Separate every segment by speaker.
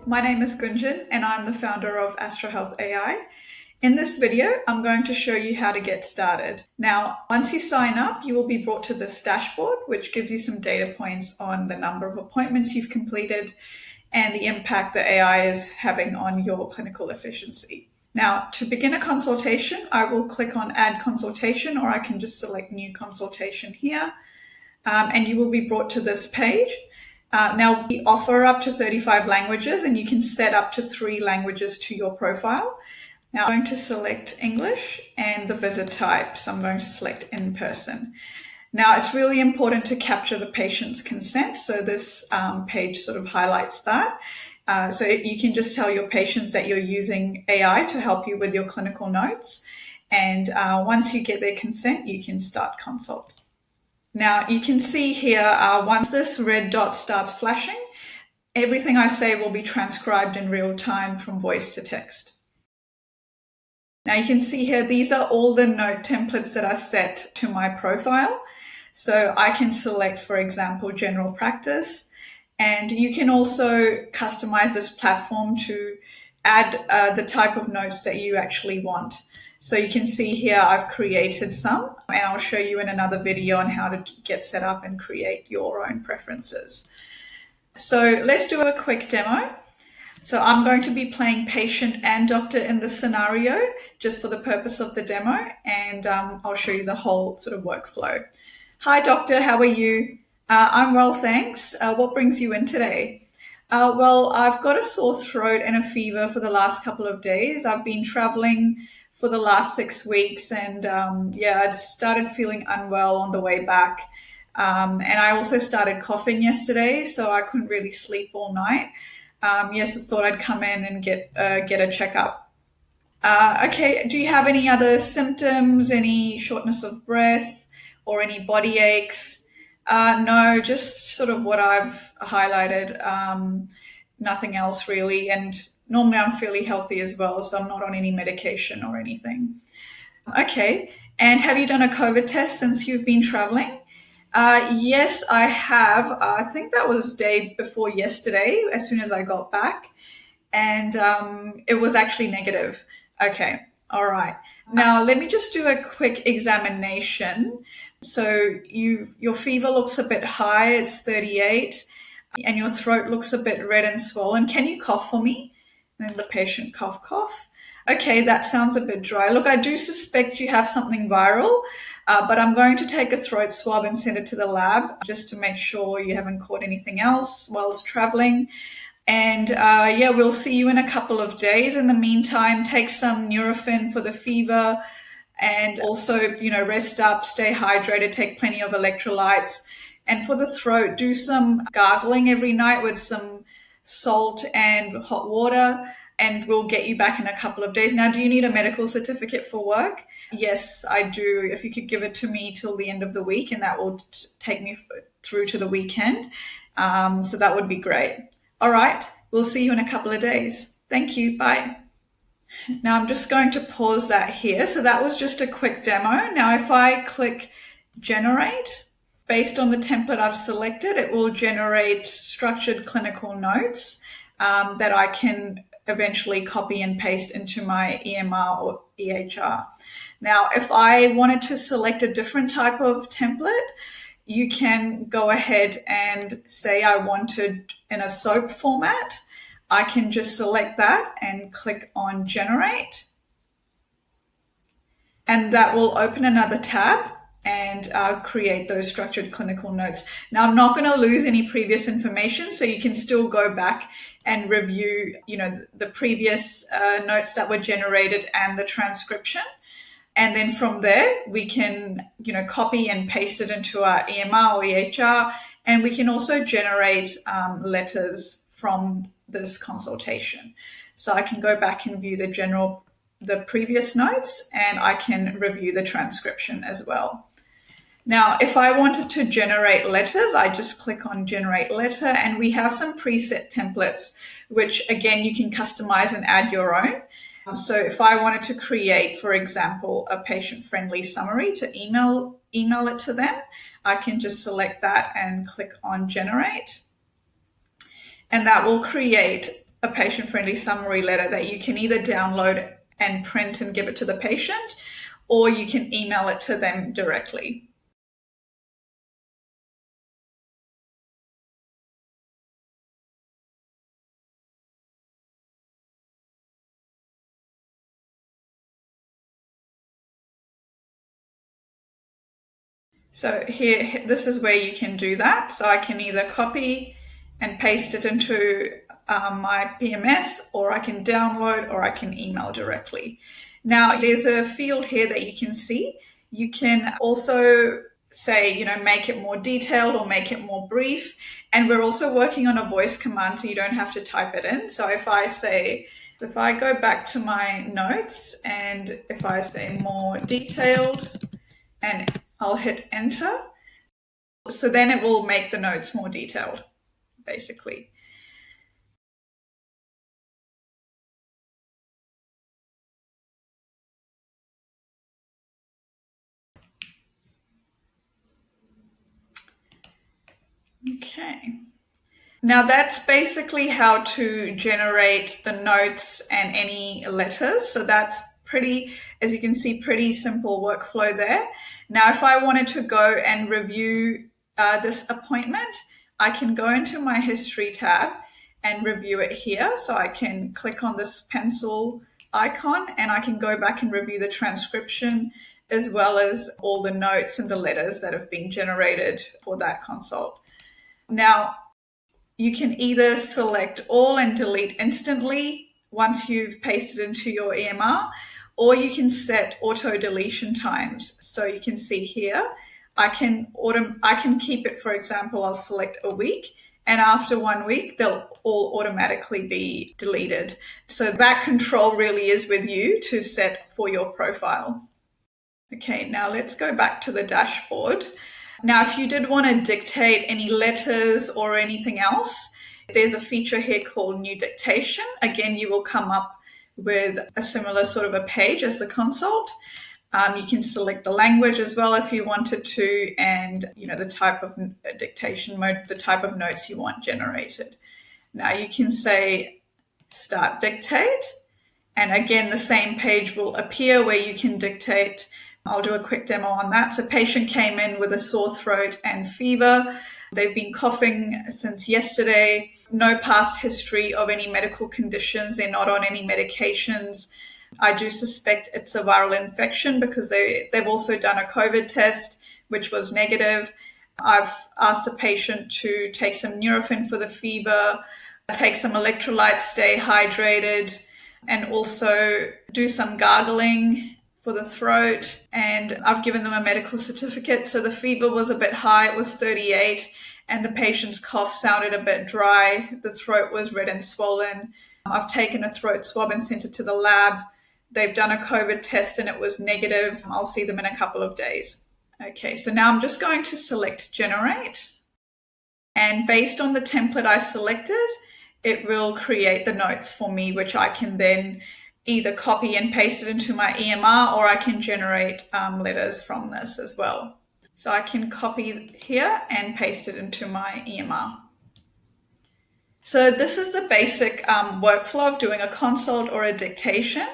Speaker 1: my name is Gunjan and I'm the founder of Astra Health AI. In this video, I'm going to show you how to get started. Now, once you sign up, you will be brought to this dashboard, which gives you some data points on the number of appointments you've completed and the impact that AI is having on your clinical efficiency. Now, to begin a consultation, I will click on Add Consultation, or I can just select New Consultation here, and you will be brought to this page. Now, we offer up to 35 languages, and you can set up to 3 languages to your profile. Now, I'm going to select English and the visit type, so I'm going to select in person. Now, it's really important to capture the patient's consent, so this page sort of highlights that. So you can just tell your patients that you're using AI to help you with your clinical notes, and once you get their consent, you can start consult. Now, you can see here, once this red dot starts flashing, everything I say will be transcribed in real time from voice to text. Now, you can see here, these are all the note templates that are set to my profile. So I can select, for example, general practice, and you can also customize this platform to add the type of notes that you actually want. So you can see here I've created some, and I'll show you in another video on how to get set up and create your own preferences. So let's do a quick demo. So I'm going to be playing patient and doctor in this scenario just for the purpose of the demo, and I'll show you the whole sort of workflow. Hi doctor, how are you? I'm well, thanks. What brings you in today? Well, I've got a sore throat and a fever for the last couple of days. I've been traveling for the last 6 weeks, and I started feeling unwell on the way back. And I also started coughing yesterday, so I couldn't really sleep all night. Yes, I thought I'd come in and get a checkup. Okay, do you have any other symptoms, any shortness of breath or any body aches? No, just sort of what I've highlighted, nothing else really. And normally I'm fairly healthy as well, so I'm not on any medication or anything. Okay, and have you done a COVID test since you've been traveling? Yes, I have. I think that was day before yesterday, as soon as I got back, and it was actually negative. Okay, all right. Now let me just do a quick examination. So your fever looks a bit high, it's 38, and your throat looks a bit red and swollen. Can you cough for me? And then the patient cough. Okay, that sounds a bit dry. Look, I do suspect you have something viral, but I'm going to take a throat swab and send it to the lab just to make sure you haven't caught anything else whilst traveling. And we'll see you in a couple of days. In the meantime, take some Nurofen for the fever, and also, rest up, stay hydrated, take plenty of electrolytes. And for the throat, do some gargling every night with some salt and hot water, and we'll get you back in a couple of days. Now, do you need a medical certificate for work? Yes, I do. If you could give it to me till the end of the week, and that will take me through to the weekend. So that would be great. All right, we'll see you in a couple of days. Thank you. Bye. Now I'm just going to pause that here. So that was just a quick demo. Now if I click generate, based on the template I've selected, it will generate structured clinical notes that I can eventually copy and paste into my EMR or EHR. Now, if I wanted to select a different type of template, you can go ahead and say I wanted in a SOAP format. I can just select that and click on generate, and that will open another tab and create those structured clinical notes. Now, I'm not going to lose any previous information, so you can still go back and review, the previous notes that were generated and the transcription. And then from there, we can, copy and paste it into our EMR or EHR, and we can also generate letters from this consultation. So I can go back and view the previous notes, and I can review the transcription as well. Now, if I wanted to generate letters, I just click on generate letter, and we have some preset templates, which again, you can customize and add your own. So if I wanted to create, for example, a patient-friendly summary to email it to them, I can just select that and click on generate. And that will create a patient-friendly summary letter that you can either download and print and give it to the patient, or you can email it to them directly. So here, this is where you can do that. So I can either copy and paste it into my PMS, or I can download, or I can email directly. Now, there's a field here that you can see. You can also say, make it more detailed or make it more brief. And we're also working on a voice command, so you don't have to type it in. So if I go back to my notes, and if I say more detailed, and I'll hit enter. So then it will make the notes more detailed, basically. Okay. Now that's basically how to generate the notes and any letters. So that's pretty, as you can see, pretty simple workflow there. Now, if I wanted to go and review this appointment, I can go into my history tab and review it here. So I can click on this pencil icon and I can go back and review the transcription, as well as all the notes and the letters that have been generated for that consult. Now, you can either select all and delete instantly once you've pasted into your EMR, or you can set auto deletion times. So you can see here, I can keep it, for example, I'll select a week, and after 1 week, they'll all automatically be deleted. So that control really is with you to set for your profile. Okay, now let's go back to the dashboard. Now, if you did want to dictate any letters or anything else, there's a feature here called New Dictation. Again, you will come up with a similar sort of a page as the consult. You can select the language as well if you wanted to, and the type of dictation mode, the type of notes you want generated. Now you can say Start Dictate, and again the same page will appear where you can dictate. I'll do a quick demo on that. So patient came in with a sore throat and fever. They've been coughing since yesterday. No past history of any medical conditions. They're not on any medications. I do suspect it's a viral infection because they've also done a COVID test, which was negative. I've asked the patient to take some Nurofen for the fever, take some electrolytes, stay hydrated, and also do some gargling for the throat. And I've given them a medical certificate. So the fever was a bit high, it was 38, and the patient's cough sounded a bit dry. The throat was red and swollen. I've taken a throat swab and sent it to the lab. They've done a COVID test and it was negative. I'll see them in a couple of days. Okay, so now I'm just going to select Generate. And based on the template I selected, it will create the notes for me, which I can then either copy and paste it into my EMR, or I can generate letters from this as well. So I can copy here and paste it into my EMR. So this is the basic workflow of doing a consult or a dictation.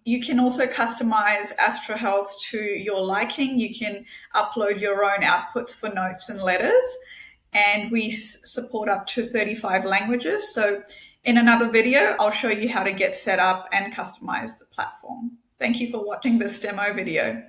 Speaker 1: You can also customize Astra Health to your liking. You can upload your own outputs for notes and letters. And we support up to 35 languages. So in another video, I'll show you how to get set up and customize the platform. Thank you for watching this demo video.